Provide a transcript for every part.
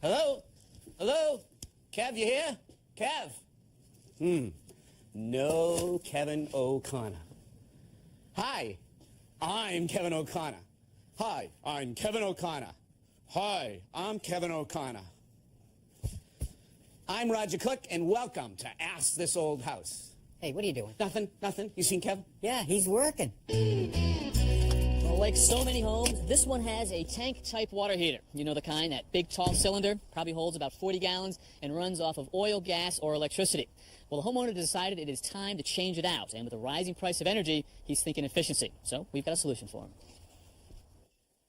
Hello? Hello? Kev, you here? Kev? No Kevin O'Connor. Hi, I'm Kevin O'Connor. Hi, I'm Kevin O'Connor. Hi, I'm Kevin O'Connor. I'm Roger Cook, and welcome to Ask This Old House. Hey, what are you doing? Nothing. You seen Kevin? Yeah, he's working. Well, like so many homes, this one has a tank-type water heater. You know the kind, that big, tall cylinder, probably holds about 40 gallons and runs off of oil, gas, or electricity. Well, the homeowner decided it is time to change it out, and with the rising price of energy, he's thinking efficiency. So we've got a solution for him.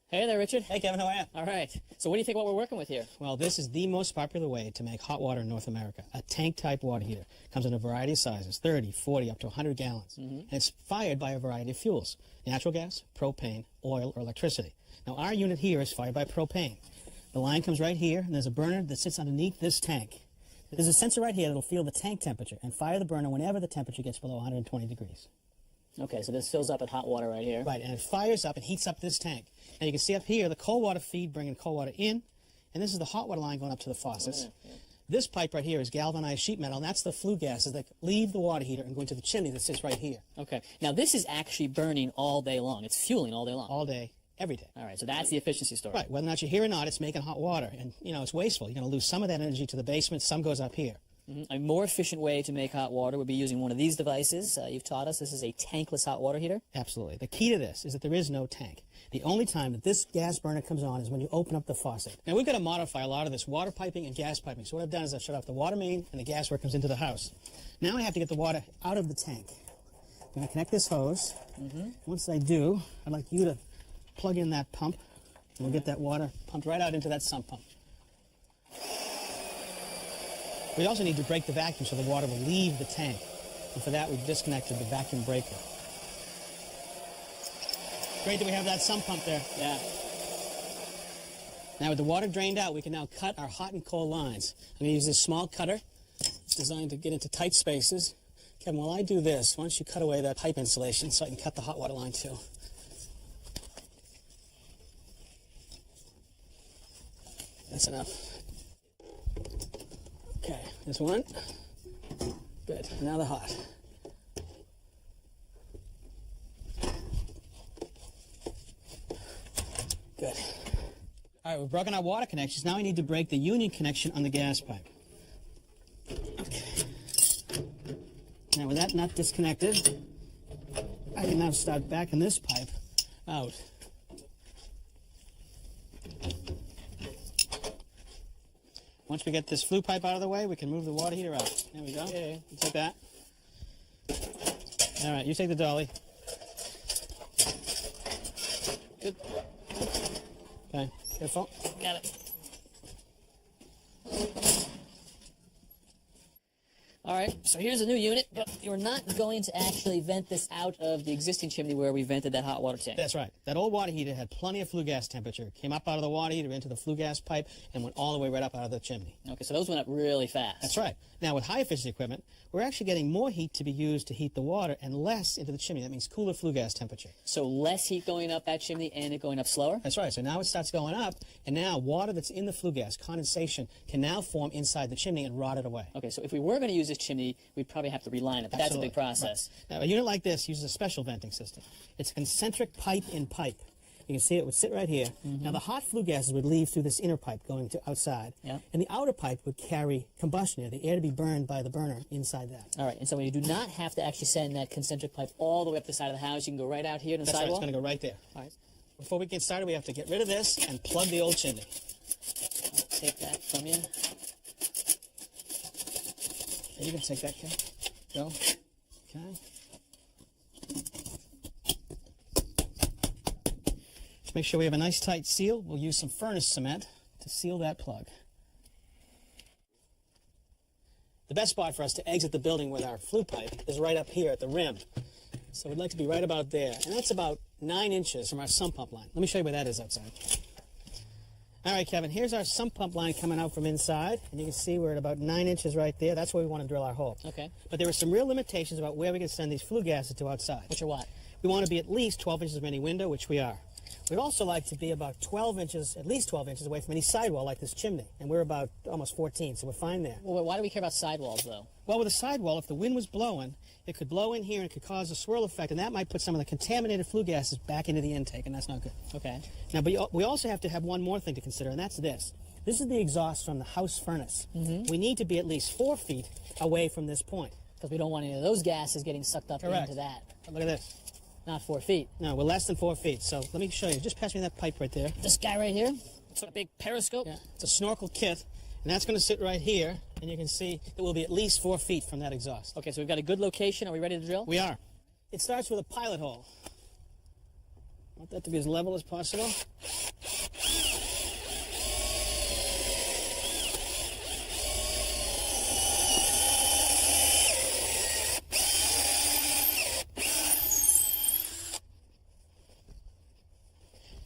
Hey there, Richard. Hey, Kevin, how are you? All right. So what do you think what we're working with here? Well, this is the most popular way to make hot water in North America, a tank-type water heater. Comes in a variety of sizes, 30, 40, up to 100 gallons. And it's fired by a variety of fuels, natural gas, propane, oil, or electricity. Now, our unit here is fired by propane. The line comes right here, and there's a burner that sits underneath this tank. There's a sensor right here that will feel the tank temperature and fire the burner whenever the temperature gets below 120 degrees. Okay, so this fills up with hot water right here. Right, and it fires up and heats up this tank. Now you can see up here the cold water feed bringing cold water in, and this is the hot water line going up to the faucets. Yeah. This pipe right here is galvanized sheet metal, and that's the flue gases that leave the water heater and go into the chimney that sits right here. Okay, now this is actually burning all day long. It's fueling all day long. All day, every day. All right, so that's the efficiency story. Right, whether or not you're here or not, it's making hot water, and you know, it's wasteful. You're going to lose some of that energy to the basement, some goes up here. A more efficient way to make hot water would be using one of these devices. You've taught us this is a tankless hot water heater. Absolutely. The key to this is that there is no tank. The only time that this gas burner comes on is when you open up the faucet. Now, we've got to modify a lot of this water piping and gas piping. So what I've done is I've shut off the water main and the gas where it comes into the house. Now I have to get the water out of the tank. I'm going to connect this hose. Once I do, I'd like you to plug in that pump, and we'll get that water pumped right out into that sump pump. We also need to break the vacuum so the water will leave the tank. And for that, we've disconnected the vacuum breaker. Great that we have that sump pump there. Yeah. Now with the water drained out, we can now cut our hot and cold lines. I'm going to use this small cutter. It's designed to get into tight spaces. Kevin, while I do this, why don't you cut away that pipe insulation so I can cut the hot water line too. That's enough. Okay, there's one. Good. Now the hot. Good. All right, we've broken our water connections. Now we need to break the union connection on the gas pipe. Okay. Now with that nut disconnected, I can now start backing this pipe out. Once we get this flue pipe out of the way, we can move the water heater out. There we go. Okay. You take that. All right, you take the dolly. Good. Okay, careful. Got it. All right, so here's a new unit, but you're not going to actually vent this out of the existing chimney where we vented that hot water tank. That's right. That old water heater had plenty of flue gas temperature. Came up out of the water heater into the flue gas pipe and went all the way right up out of the chimney. Okay, so those went up really fast. That's right. Now with high efficiency equipment, we're actually getting more heat to be used to heat the water and less into the chimney. That means cooler flue gas temperature. So less heat going up that chimney and it going up slower? That's right. So now it starts going up, and now water that's in the flue gas, condensation, can now form inside the chimney and rot it away. Okay, so if we were going to use this chimney, we'd probably have to reline it, but that's a big process. Right. Now, a unit like this uses a special venting system. It's a concentric pipe in pipe. You can see it would sit right here. Now, the hot flue gases would leave through this inner pipe going to outside. Yeah. And the outer pipe would carry combustion air, the air to be burned by the burner inside that. All right, and so you do not have to actually send that concentric pipe all the way up the side of the house. You can go right out here to the That's right, sidewall? it's going to go right there. All right. Before we get started, we have to get rid of this and plug the old chimney. I'll take that from you. Okay, you can take that, Ken. Go. Okay. Make sure we have a nice tight seal. We'll use some furnace cement to seal that plug. the best spot for us to exit the building with our flue pipe is right up here at the rim. So we'd like to be right about there. And that's about 9 inches from our sump pump line. Let me show you where that is outside. All right, Kevin, here's our sump pump line coming out from inside. And you can see we're at about 9 inches right there. That's where we want to drill our hole. Okay. But there are some real limitations about where we can send these flue gases to outside. Which are what? We want to be at least 12 inches from any window, which we are. We'd also like to be about 12 inches, at least 12 inches away from any sidewall like this chimney. And we're about almost 14, so we're fine there. Well, why do we care about sidewalls, though? Well, with a sidewall, if the wind was blowing, it could blow in here and it could cause a swirl effect, and that might put some of the contaminated flue gases back into the intake, and that's not good. Okay. Now, but we also have to have one more thing to consider, and that's this. This is the exhaust from the house furnace. We need to be at least 4 feet away from this point. Because we don't want any of those gases getting sucked up Correct. into that. Look at this. Not 4 feet. No, we're less than 4 feet. So let me show you. Just pass me that pipe right there. This guy right here, it's a big periscope. Yeah, it's a snorkel kit, and that's going to sit right here, and you can see it will be at least 4 feet from that exhaust. Okay, so we've got a good location. Are we ready to drill? We are. It starts with a pilot hole. I want that to be as level as possible.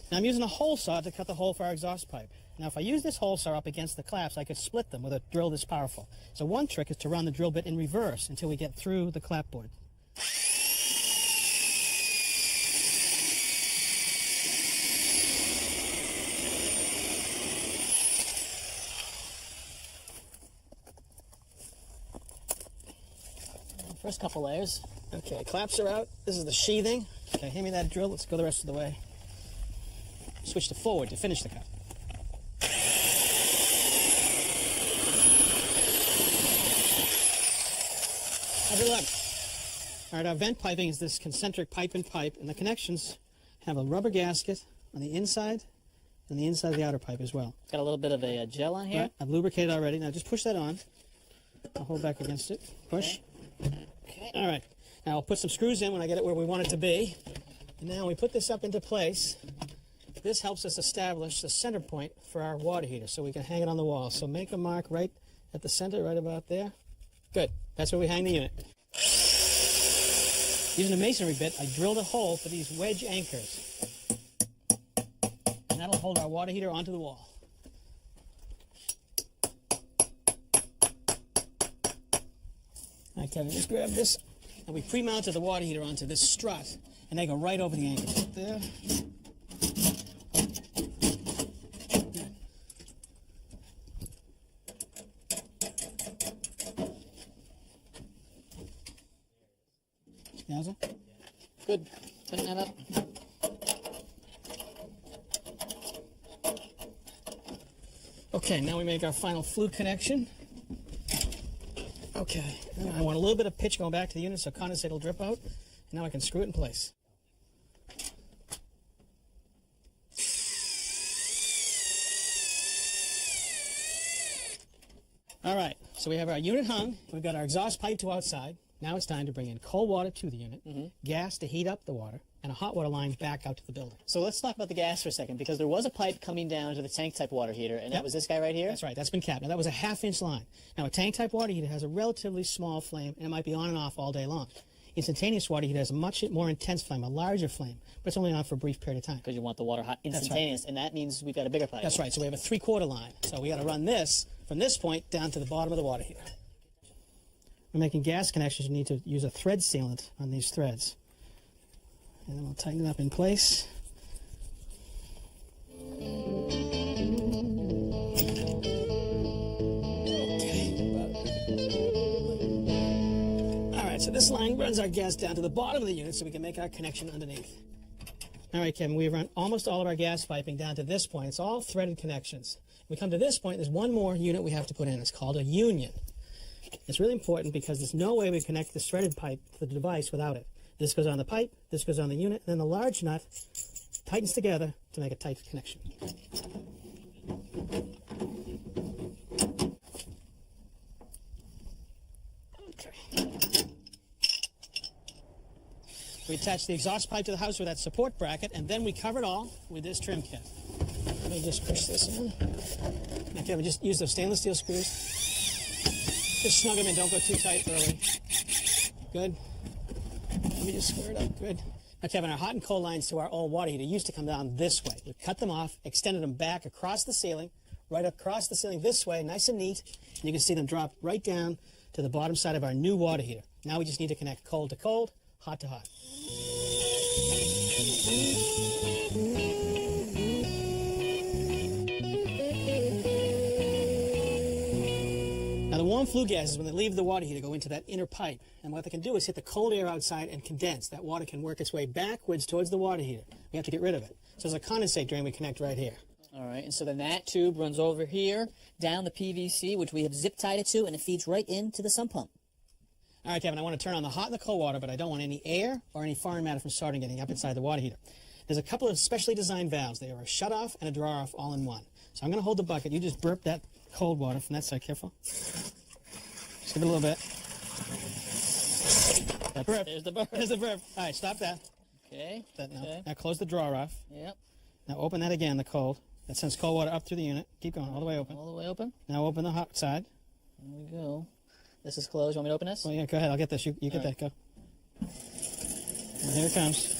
Now I'm using a hole saw to cut the hole for our exhaust pipe. Now if I use this hole saw up against the claps, I could split them with a drill this powerful. So one trick is to run the drill bit in reverse until we get through the clapboard. First couple layers. Okay, claps are out. This is the sheathing. Okay, hand me that drill. Let's go the rest of the way. Switch to forward to finish the cut. How's it look? All right, our vent piping is this concentric pipe and pipe, and the connections have a rubber gasket on the inside and the inside of the outer pipe as well. Got a little bit of a gel on here. Right, I've lubricated already. Now just push that on. I'll hold back against it. Push. Okay. All right. Now I'll put some screws in when I get it where we want it to be. And now when we put this up into place, this helps us establish the center point for our water heater so we can hang it on the wall. So make a mark right at the center, right about there. Good. That's where we hang the unit. Using a masonry bit, I drilled a hole for these wedge anchors. And that'll hold our water heater onto the wall. All right, Kevin, just grab this. And we pre-mounted the water heater onto this strut, and they go right over the anchors. There. How's it? Good. Tighten that up. Okay, now we make our final flue connection. Okay, I want a little bit of pitch going back to the unit so condensate will drip out. And now I can screw it in place. All right, so we have our unit hung. We've got our exhaust pipe to outside. Now it's time to bring in cold water to the unit, gas to heat up the water, and a hot water line back out to the building. So let's talk about the gas for a second, because there was a pipe coming down to the tank-type water heater, and that was this guy right here? That's right. That's been capped. Now, that was a half-inch line. Now, a tank-type water heater has a relatively small flame, and it might be on and off all day long. Instantaneous water heater has a much more intense flame, a larger flame, but it's only on for a brief period of time. Because you want the water hot instantaneous, and that means we've got a bigger pipe. That's right. So we have a 3/4 line. So we got to run this from this point down to the bottom of the water heater. When making gas connections, you need to use a thread sealant on these threads. And then we'll tighten it up in place. All right, so this line runs our gas down to the bottom of the unit so we can make our connection underneath. All right, Kevin, we run almost all of our gas piping down to this point. It's all threaded connections. When we come to this point, there's one more unit we have to put in. It's called a union. It's really important because there's no way we connect this threaded pipe to the device without it. This goes on the pipe, this goes on the unit, and then the large nut tightens together to make a tight connection. Okay. We attach the exhaust pipe to the house with that support bracket, and then we cover it all with this trim kit. Let me just push this in. Now, Kevin, just use those stainless steel screws. Just snug them in. Don't go too tight early. Good. Let me just square it up. Good. Now, Kevin, our hot and cold lines to our old water heater used to come down this way. We cut them off, extended them back across the ceiling, right across the ceiling this way, nice and neat. And you can see them drop right down to the bottom side of our new water heater. Now we just need to connect cold to cold, hot to hot. Now the warm flue gases, when they leave the water heater, go into that inner pipe. And what they can do is hit the cold air outside and condense. That water can work its way backwards towards the water heater. We have to get rid of it. So there's a condensate drain we connect right here. All right, and so then that tube runs over here, down the PVC, which we have zip tied it to, and it feeds right into the sump pump. All right, Kevin, I want to turn on the hot and the cold water, but I don't want any air or any foreign matter from starting getting up inside the water heater. There's a couple of specially designed valves. They are a shut-off and a draw-off all in one. So I'm going to hold the bucket. You just burp that cold water from that side. Careful. Just give it a little bit. That burp. There's the burp. There's the burp. All right, stop that. Okay. Now close the drawer off. Yep. Now open that again, the cold. That sends cold water up through the unit. Keep going, all the way open. All the way open. Now open the hot side. There we go. This is closed. You want me to open this? Well, yeah, go ahead. I'll get this. You get that. Go. And here it comes.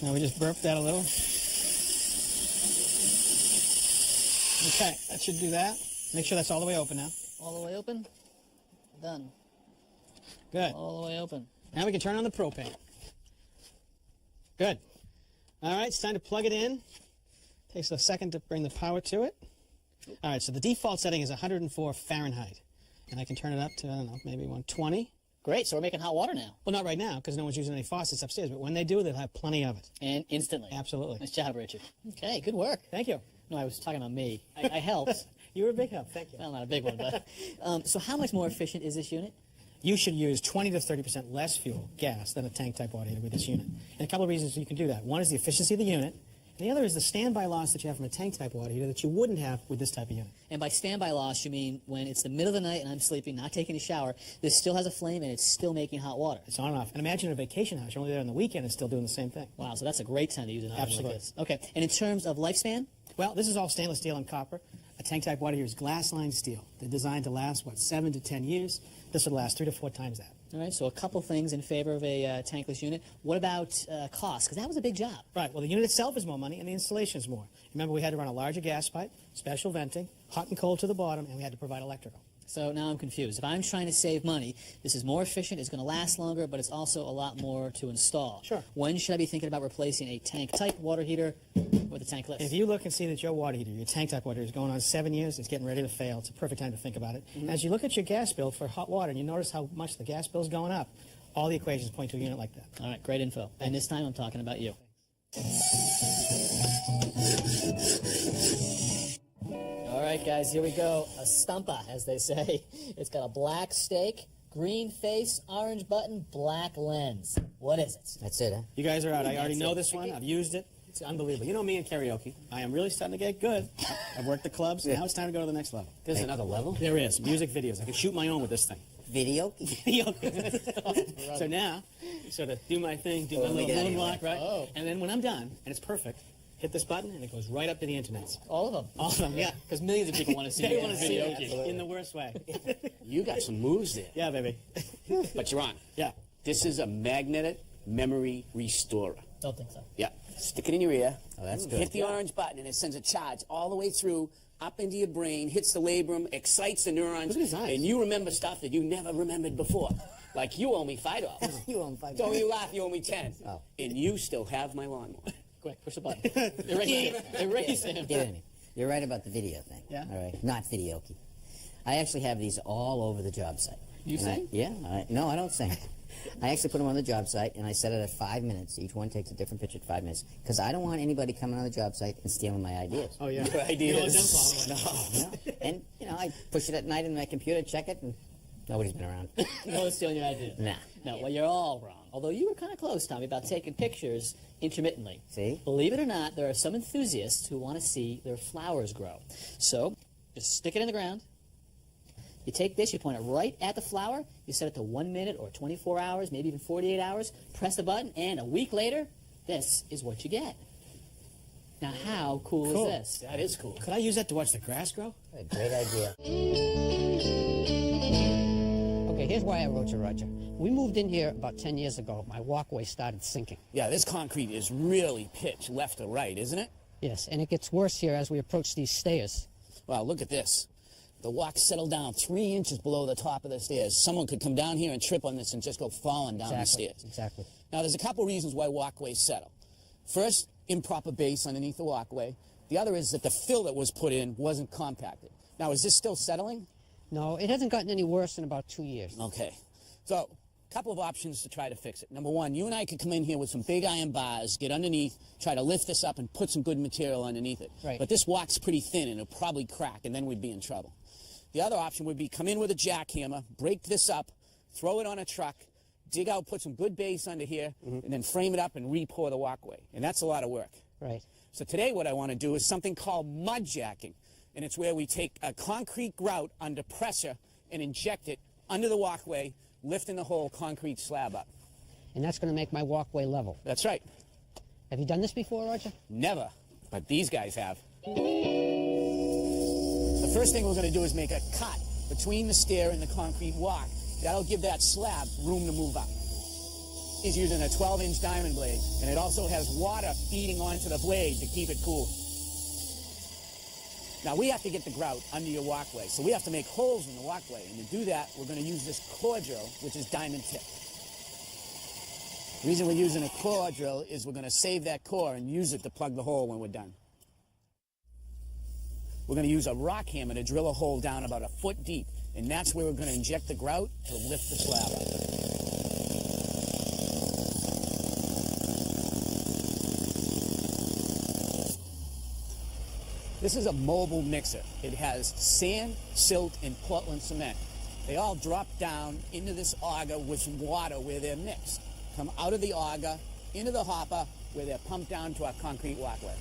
Now we just burp that a little. Okay, that should do that. Make sure that's all the way open now. All the way open. Done. Good. All the way open. Now we can turn on the propane. Good. All right, it's time to plug it in. Takes a second to bring the power to it. All right, so the default setting is 104 Fahrenheit. And I can turn it up to, I don't know, maybe 120. Great, so we're making hot water now. Well, not right now, because no one's using any faucets upstairs. But when they do, they'll have plenty of it. And instantly. Absolutely. Nice job, Richard. Okay, good work. Thank you. No, I was talking about me. I helped. You were a big help. Thank you. Well, not a big one, but... so how much more efficient is this unit? You should use 20 to 30% less fuel, gas, than a tank-type water heater with this unit. And a couple of reasons you can do that. One is the efficiency of the unit. And the other is the standby loss that you have from a tank-type water heater that you wouldn't have with this type of unit. And by standby loss, you mean when it's the middle of the night and I'm sleeping, not taking a shower, this still has a flame and it's still making hot water. It's on and off. And imagine a vacation house. You're only there on the weekend and still doing the same thing. Wow, so that's a great time to use an item Absolutely. like this. Okay, and in terms of lifespan? Well, this is all stainless steel and copper. A tank-type water heater is glass-lined steel. They're designed to last, 7 to 10 years. This would last 3 to 4 times that. All right, so a couple things in favor of a tankless unit. What about cost? Because that was a big job. Right. Well, the unit itself is more money, and the installation is more. Remember, we had to run a larger gas pipe, special venting, hot and cold to the bottom, and we had to provide electrical. So now I'm confused. If I'm trying to save money, this is more efficient, it's going to last longer, but it's also a lot more to install. Sure. When should I be thinking about replacing a tank-type water heater with a tankless? If you look and see that your water heater, your tank-type water heater, is going on 7 years, it's getting ready to fail, it's a perfect time to think about it. Mm-hmm. As you look at your gas bill for hot water, and you notice how much the gas bill is going up, all the equations point to a unit like that. All right, great info. And this time I'm talking about you. All right, guys, here we go. A stumpa, as they say. It's got a black stake, green face, orange button, black lens. What is it? That's it, huh? You guys are out. I already That's know it. this one. I've used it. It's unbelievable. You know me in karaoke. I am really starting to get good. I've worked the clubs. Now it's time to go to the next level. There's another level? There is. Music videos. I can shoot my own with this thing. Video? So now, sort of do my thing, do my let me little get moonwalk, right? Oh. And then when I'm done, and it's perfect, hit this button, and it goes right up to the internet. All of them. All of them, yeah. Because millions of people want to see They you want on to see video. it in the worst way. You got some moves there. Yeah, baby. But you're on. Yeah. This is a magnetic memory restorer. Don't think so. Yeah. Stick it in your ear. Oh, that's good. Hit the orange button, and it sends a charge all the way through, up into your brain, hits the labrum, excites the neurons. Look at his eyes. And you remember stuff that you never remembered before. Like you owe me $5. You own 5. Don't you laugh, you owe me 10. Oh. And you still have my lawnmower. Quick, push the button. Erase him. Erase him. Give it to me. You're right about the video thing. Yeah? All right. Not videoke. I actually have these all over the job site. You And sing? No, I don't sing. I actually put them on the job site, and I set it at 5 minutes. Each one takes a different picture at 5 minutes, because I don't want anybody coming on the job site and stealing my ideas. Oh, yeah. Your ideas. And, I push it at night in my computer, check it, and nobody's been around. No one's stealing your ideas. Nah. No, well, you're all wrong. Although you were kind of close, Tommy, about taking pictures intermittently. See? Believe it or not, there are some enthusiasts who want to see their flowers grow. So, just stick it in the ground. You take this, you point it right at the flower, you set it to 1 minute or 24 hours, maybe even 48 hours, press the button, and a week later, this is what you get. Now, how cool is this? That is cool. Could I use that to watch the grass grow? Great idea. Here's why I wrote you, Roger. We moved in here about 10 years ago. My walkway started sinking. Yeah, this concrete is really pitched left to right, isn't it? Yes, and it gets worse here as we approach these stairs. Wow, look at this. The walk settled down 3 inches below the top of the stairs. Someone could come down here and trip on this and just go falling down the stairs. Exactly. Now, there's a couple reasons why walkways settle. First, improper base underneath the walkway. The other is that the fill that was put in wasn't compacted. Now, is this still settling? No, it hasn't gotten any worse in about 2 years. Okay. So, a couple of options to try to fix it. Number one, you and I could come in here with some big iron bars, get underneath, try to lift this up and put some good material underneath it. Right. But this walk's pretty thin and it'll probably crack, and then we'd be in trouble. The other option would be come in with a jackhammer, break this up, throw it on a truck, dig out, put some good base under here, and then frame it up and re-pour the walkway. And that's a lot of work. Right. So today what I want to do is something called mud jacking. And it's where we take a concrete grout under pressure and inject it under the walkway, lifting the whole concrete slab up. And that's going to make my walkway level. That's right. Have you done this before, Roger? Never. But these guys have. The first thing we're going to do is make a cut between the stair and the concrete walk. That'll give that slab room to move up. He's using a 12-inch diamond blade, and it also has water feeding onto the blade to keep it cool. Now, we have to get the grout under your walkway, so we have to make holes in the walkway, and to do that, we're going to use this core drill, which is diamond tipped. The reason we're using a core drill is we're going to save that core and use it to plug the hole when we're done. We're going to use a rock hammer to drill a hole down about a foot deep, and that's where we're going to inject the grout to lift the slab up. This is a mobile mixer. It has sand, silt, and Portland cement. They all drop down into this auger with some water where they're mixed. Come out of the auger, into the hopper, where they're pumped down to our concrete walkway.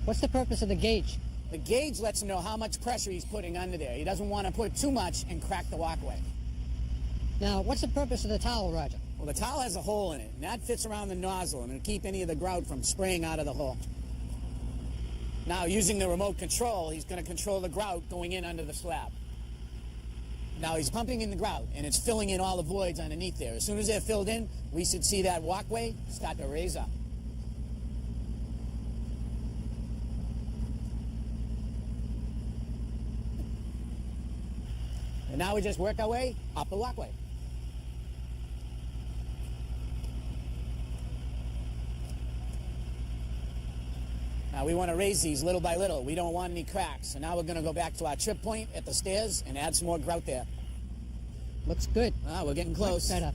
What's the purpose of the gauge? The gauge lets him know how much pressure he's putting under there. He doesn't want to put too much and crack the walkway. Now, what's the purpose of the towel, Roger? Well, the towel has a hole in it, and that fits around the nozzle, and it'll keep any of the grout from spraying out of the hole. Now, using the remote control, he's going to control the grout going in under the slab. Now, he's pumping in the grout, and it's filling in all the voids underneath there. As soon as they're filled in, we should see that walkway start to raise up. And now we just work our way up the walkway. Now we want to raise these little by little. We don't want any cracks. So now we're going to go back to our trip point at the stairs and add some more grout there. Looks good. Ah, we're getting close. Much better.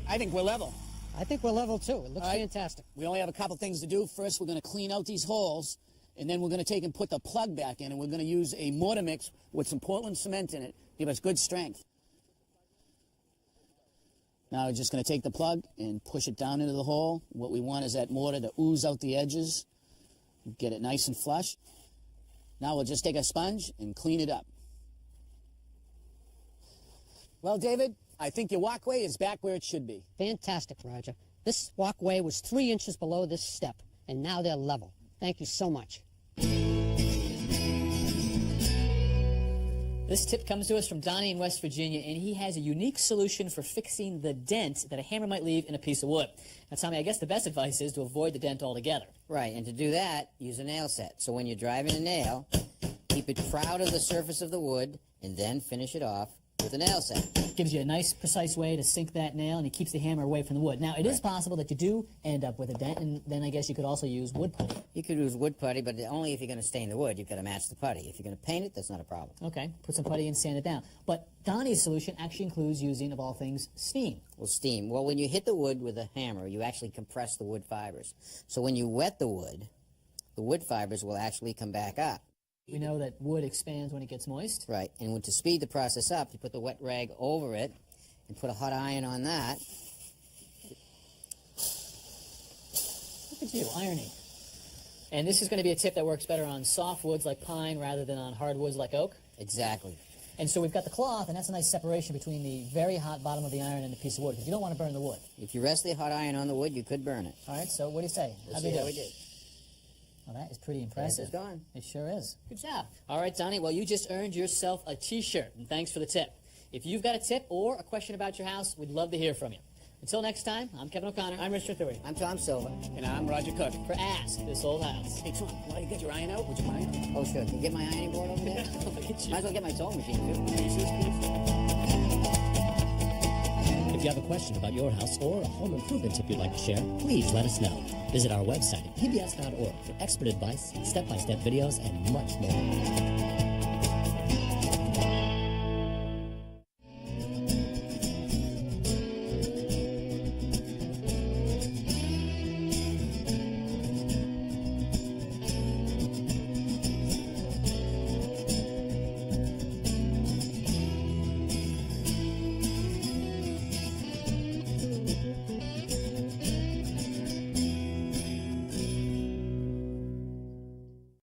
I think we're level. I think we're level too. It looks All right. fantastic. We only have a couple things to do. First, we're going to clean out these holes, and then we're going to take and put the plug back in, and we're going to use a mortar mix with some Portland cement in it, give us good strength. Now we're just going to take the plug and push it down into the hole. What we want is that mortar to ooze out the edges, get it nice and flush. Now we'll just take a sponge and clean it up. Well, David, I think your walkway is back where it should be. Fantastic, Roger. This walkway was 3 inches below this step, and now they're level. Thank you so much. This tip comes to us from Donnie in West Virginia, and he has a unique solution for fixing the dent that a hammer might leave in a piece of wood. Now, Tommy, I guess the best advice is to avoid the dent altogether. Right, and to do that, use a nail set. So when you're driving a nail, keep it proud of the surface of the wood, and then finish it off with a nail set. Gives you a nice, precise way to sink that nail, and it keeps the hammer away from the wood. Now, it is possible that you do end up with a dent, and then I guess you could also use wood putty. You could use wood putty, but only if you're going to stain the wood. You've got to match the putty. If you're going to paint it, that's not a problem. Okay, put some putty and sand it down. But Donnie's solution actually includes using, of all things, steam. Well, steam. Well, when you hit the wood with a hammer, you actually compress the wood fibers. So when you wet the wood fibers will actually come back up. We know that wood expands when it gets moist. Right, and to speed the process up, you put the wet rag over it and put a hot iron on that. Look at you, ironing. And this is going to be a tip that works better on soft woods like pine rather than on hardwoods like oak. Exactly. And so we've got the cloth, and that's a nice separation between the very hot bottom of the iron and the piece of wood, because you don't want to burn the wood. If you rest the hot iron on the wood, you could burn it. All right, so what do you say? We'll see how we do. Well, that is pretty impressive. It's gone. It sure is. Good job. All right, Donnie. Well, you just earned yourself a T-shirt, and thanks for the tip. If you've got a tip or a question about your house, we'd love to hear from you. Until next time, I'm Kevin O'Connor. I'm Mr. Theory. I'm Tom Silva. And I'm Roger Cook. For Ask This Old House. Hey, Tom, while you get your iron out, would you mind? Oh, sure. Can you get my ironing board over there? Look at you. Might as well get my sewing machine, too. If you have a question about your house or a home improvement tip you'd like to share, please let us know. Visit our website at pbs.org for expert advice, step-by-step videos, and much more.